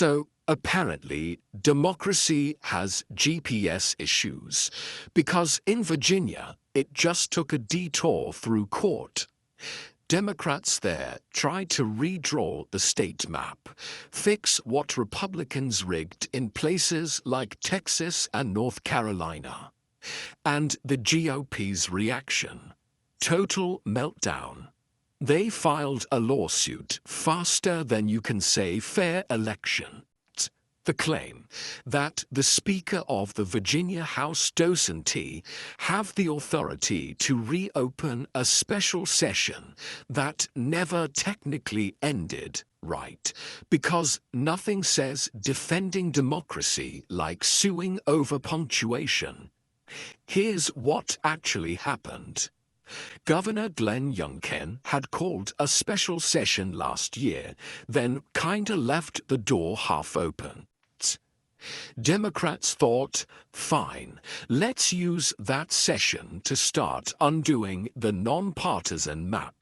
So, apparently, democracy has GPS issues, because in Virginia, it just took a detour through court. Democrats there tried to redraw the state map, fix what Republicans rigged in places like Texas and North Carolina. And the GOP's reaction? Total meltdown. They filed a lawsuit faster than you can say fair election. The claim that the Speaker of the Virginia House docentee have the authority to reopen a special session that never technically ended, right? Because nothing says defending democracy like suing over punctuation. Here's what actually happened. Governor Glenn Youngkin had called a special session last year, then kinda left the door half open. Democrats thought, fine, let's use that session to start undoing the nonpartisan map,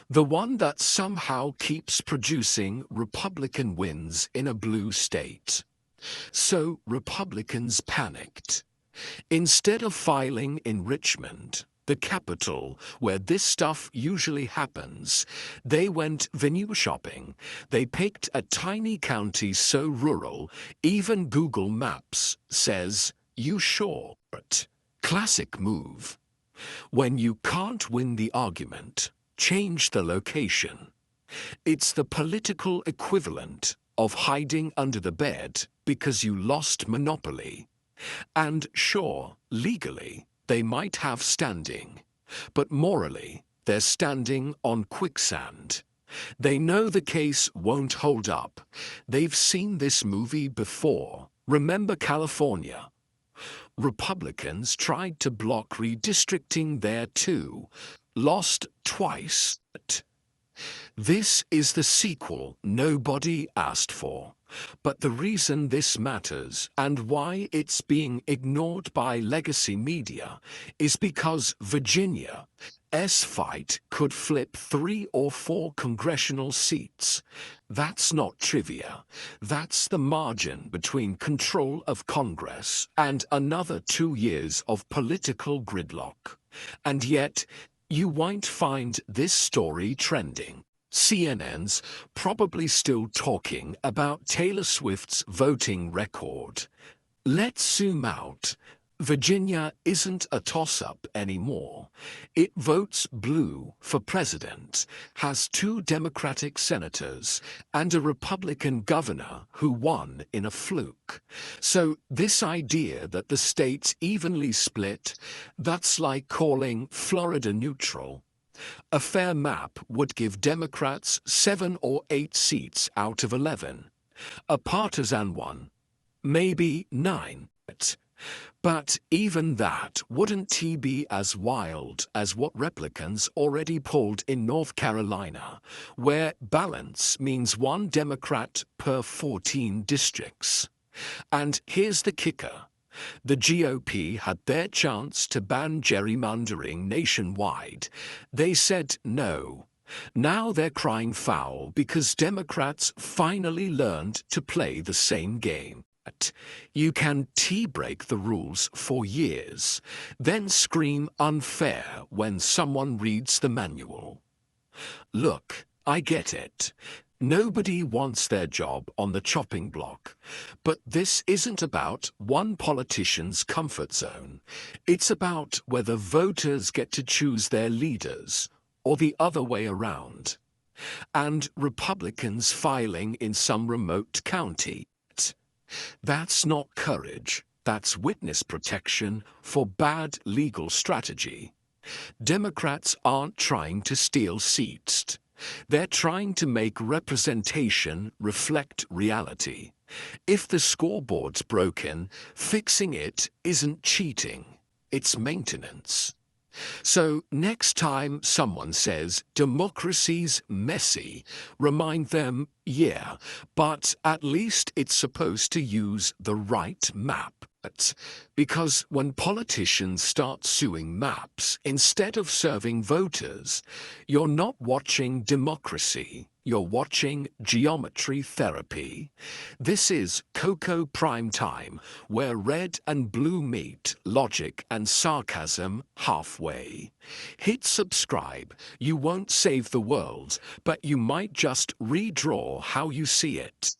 the one that somehow keeps producing Republican wins in a blue state. So Republicans panicked. Instead of filing in Richmond, the capital, where this stuff usually happens, they went venue shopping. They picked a tiny county so rural, even Google Maps says, "You sure?" Classic move. When you can't win the argument, change the location. It's the political equivalent of hiding under the bed because you lost Monopoly. And sure, legally, they might have standing, but morally, they're standing on quicksand. They know the case won't hold up. They've seen this movie before. Remember California? Republicans tried to block redistricting there too. Lost twice. This is the sequel nobody asked for. But the reason this matters and why it's being ignored by legacy media is because Virginia's fight could flip 3 or 4 congressional seats. That's not trivia. That's the margin between control of Congress and another 2 years of political gridlock. And yet, you won't find this story trending. CNN's probably still talking about Taylor Swift's voting record. Let's zoom out. Virginia isn't a toss-up anymore. It votes blue for president, has 2 Democratic senators, and a Republican governor who won in a fluke. So this idea that the state's evenly split, that's like calling Florida neutral. A fair map would give Democrats 7 or 8 seats out of 11. A partisan one, maybe 9. But even that wouldn't be as wild as what replicants already pulled in North Carolina, where balance means 1 Democrat per 14 districts. And here's the kicker. The GOP had their chance to ban gerrymandering nationwide. They said no. Now they're crying foul because Democrats finally learned to play the same game. You can break the rules for years, then scream unfair when someone reads the manual. Look, I get it. Nobody wants their job on the chopping block. But this isn't about one politician's comfort zone. It's about whether voters get to choose their leaders or the other way around. And Republicans filing in some remote county. That's not courage. That's witness protection for bad legal strategy. Democrats aren't trying to steal seats. They're trying to make representation reflect reality. If the scoreboard's broken, fixing it isn't cheating, it's maintenance. So next time someone says democracy's messy, remind them, yeah, but at least it's supposed to use the right map. Because when politicians start suing maps instead of serving voters, you're not watching democracy, You're watching Geometry Therapy. This is Coco Primetime, where red and blue meet logic and sarcasm halfway. Hit subscribe. You won't save the world, but you might just redraw how you see it.